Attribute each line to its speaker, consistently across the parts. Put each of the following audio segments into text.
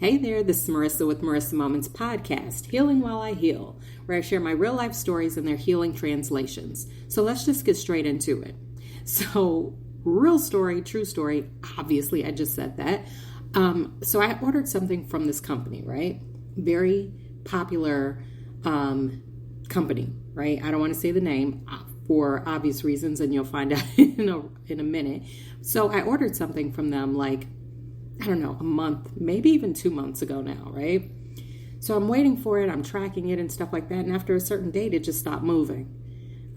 Speaker 1: Hey there, this is Marisa with Marisa Moments podcast, Healing While I Heal, where I share my real life stories and their healing translations. So let's just get straight into it. So, real story, true story, obviously I just said that. So I ordered something from this company, right? Very popular company, right? I don't want to say the name for obvious reasons, and you'll find out in a minute. So I ordered something from them like, I don't know, a month, maybe even 2 months ago now, right? So I'm waiting for it, I'm tracking it and stuff like that, and after a certain date, it just stopped moving.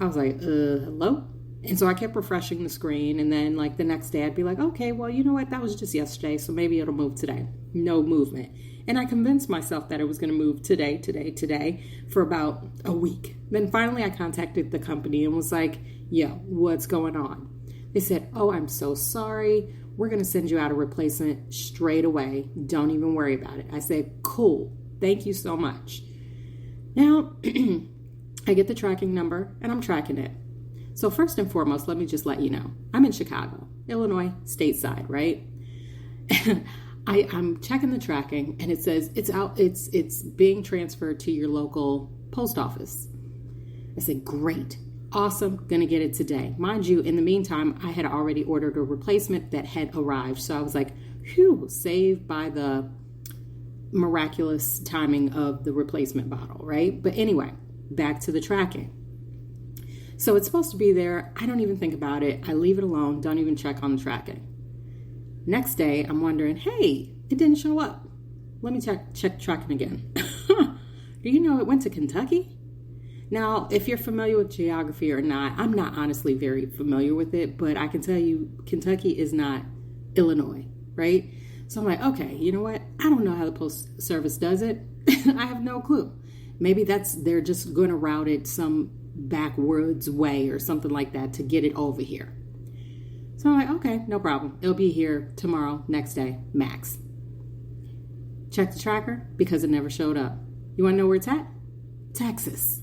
Speaker 1: I was like, hello? And so I kept refreshing the screen, and then like the next day I'd be like, okay, well, you know what, that was just yesterday, so maybe it'll move today. No movement. And I convinced myself that it was going to move today for about a week. Then finally I contacted the company and was like, yo, what's going on? They said, oh, I'm so sorry. We're going to send you out a replacement straight away. Don't even worry about it. I said, cool. Thank you so much. Now, I get the tracking number and I'm tracking it. So first and foremost, let me just let you know, I'm in Chicago, Illinois, stateside, right? I'm checking the tracking and it says it's being transferred to your local post office. I said, great. Awesome, gonna get it today. Mind you, in the meantime, I had already ordered a replacement that had arrived. So I was like, phew, saved by the miraculous timing of the replacement bottle, right? But anyway, back to the tracking. So it's supposed to be there. I don't even think about it. I leave it alone, don't even check on the tracking. Next day, I'm wondering, hey, it didn't show up. Let me check tracking again. Do you know it went to Kentucky? Now, if you're familiar with geography or not, I'm not honestly very familiar with it, but I can tell you Kentucky is not Illinois, right? So I'm like, okay, you know what? I don't know how the Post Service does it. I have no clue. Maybe they're just going to route it some backwoods way or something like that to get it over here. So I'm like, okay, no problem. It'll be here tomorrow, next day, max. Check the tracker because it never showed up. You want to know where it's at? Texas.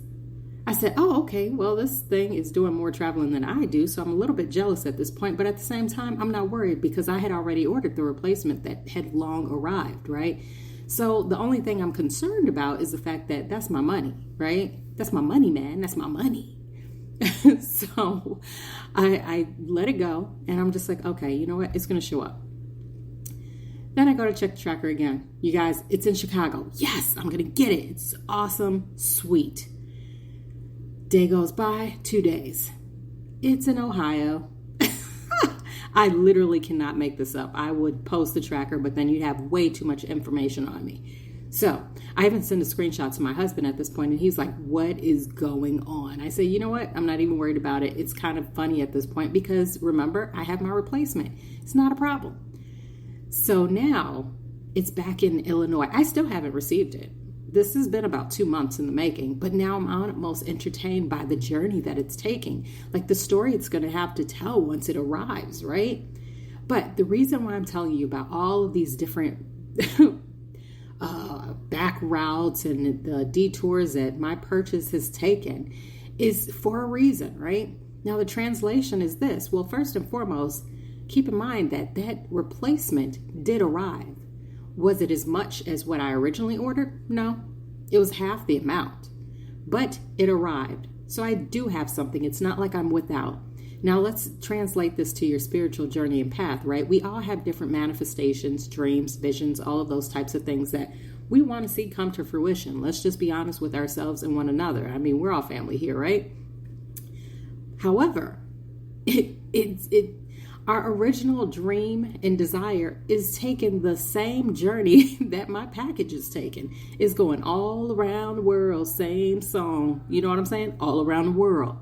Speaker 1: I said, oh, okay, well, this thing is doing more traveling than I do, so I'm a little bit jealous at this point, but at the same time, I'm not worried because I had already ordered the replacement that had long arrived, right? So the only thing I'm concerned about is the fact that that's my money, right? That's my money, man. That's my money. So I let it go, and I'm just like, okay, you know what? It's going to show up. Then I go to check the tracker again. You guys, it's in Chicago. Yes, I'm going to get it. It's awesome, sweet. Day goes by, 2 days. It's in Ohio. I literally cannot make this up. I would post the tracker, but then you'd have way too much information on me. So I even sent a screenshot to my husband at this point, and he's like, what is going on? I say, you know what? I'm not even worried about it. It's kind of funny at this point because remember, I have my replacement. It's not a problem. So now it's back in Illinois. I still haven't received it. This has been about 2 months in the making, but now I'm almost entertained by the journey that it's taking, like the story it's going to have to tell once it arrives, right? But the reason why I'm telling you about all of these different back routes and the detours that my purchase has taken is for a reason, right? Now, the translation is this. Well, first and foremost, keep in mind that replacement did arrive. Was it as much as what I originally ordered? No, it was half the amount, but it arrived. So I do have something. It's not like I'm without. Now let's translate this to your spiritual journey and path, right? We all have different manifestations, dreams, visions, all of those types of things that we want to see come to fruition. Let's just be honest with ourselves and one another. I mean, we're all family here, right? However, our original dream and desire is taking the same journey that my package is taking. It's going all around the world, same song. You know what I'm saying? All around the world.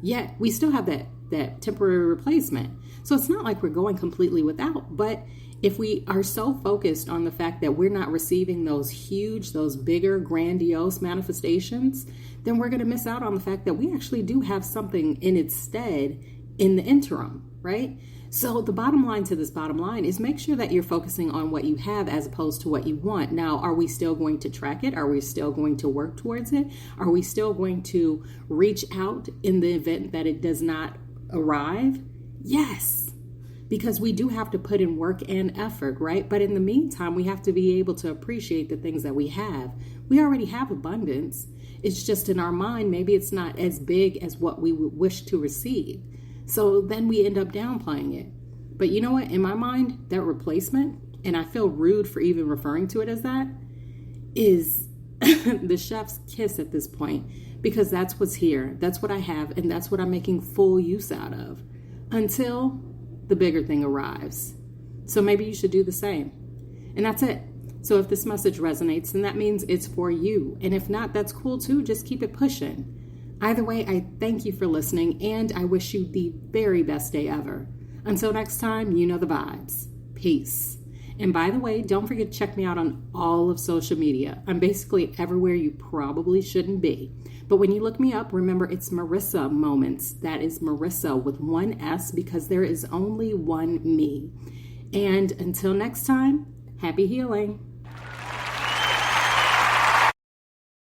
Speaker 1: Yet we still have that temporary replacement. So it's not like we're going completely without. But if we are so focused on the fact that we're not receiving those bigger, grandiose manifestations, then we're going to miss out on the fact that we actually do have something in its stead in the interim, right? So the bottom line to this bottom line is make sure that you're focusing on what you have as opposed to what you want. Now, are we still going to track it? Are we still going to work towards it? Are we still going to reach out in the event that it does not arrive? Yes. because we do have to put in work and effort, right? But in the meantime, we have to be able to appreciate the things that we have. We already have abundance. It's just in our mind, maybe it's not as big as what we would wish to receive. So then we end up downplaying it. But you know what? In my mind, that replacement, and I feel rude for even referring to it as that, is the chef's kiss at this point, because that's what's here. That's what I have, and that's what I'm making full use out of until the bigger thing arrives. So maybe you should do the same. And that's it. So if this message resonates, then that means it's for you. And if not, that's cool too. Just keep it pushing. Either way, I thank you for listening, and I wish you the very best day ever. Until next time, you know the vibes. Peace. And by the way, don't forget to check me out on all of social media. I'm basically everywhere you probably shouldn't be. But when you look me up, remember it's Marisa Moments. That is Marisa with one S, because there is only one me. And until next time, happy healing.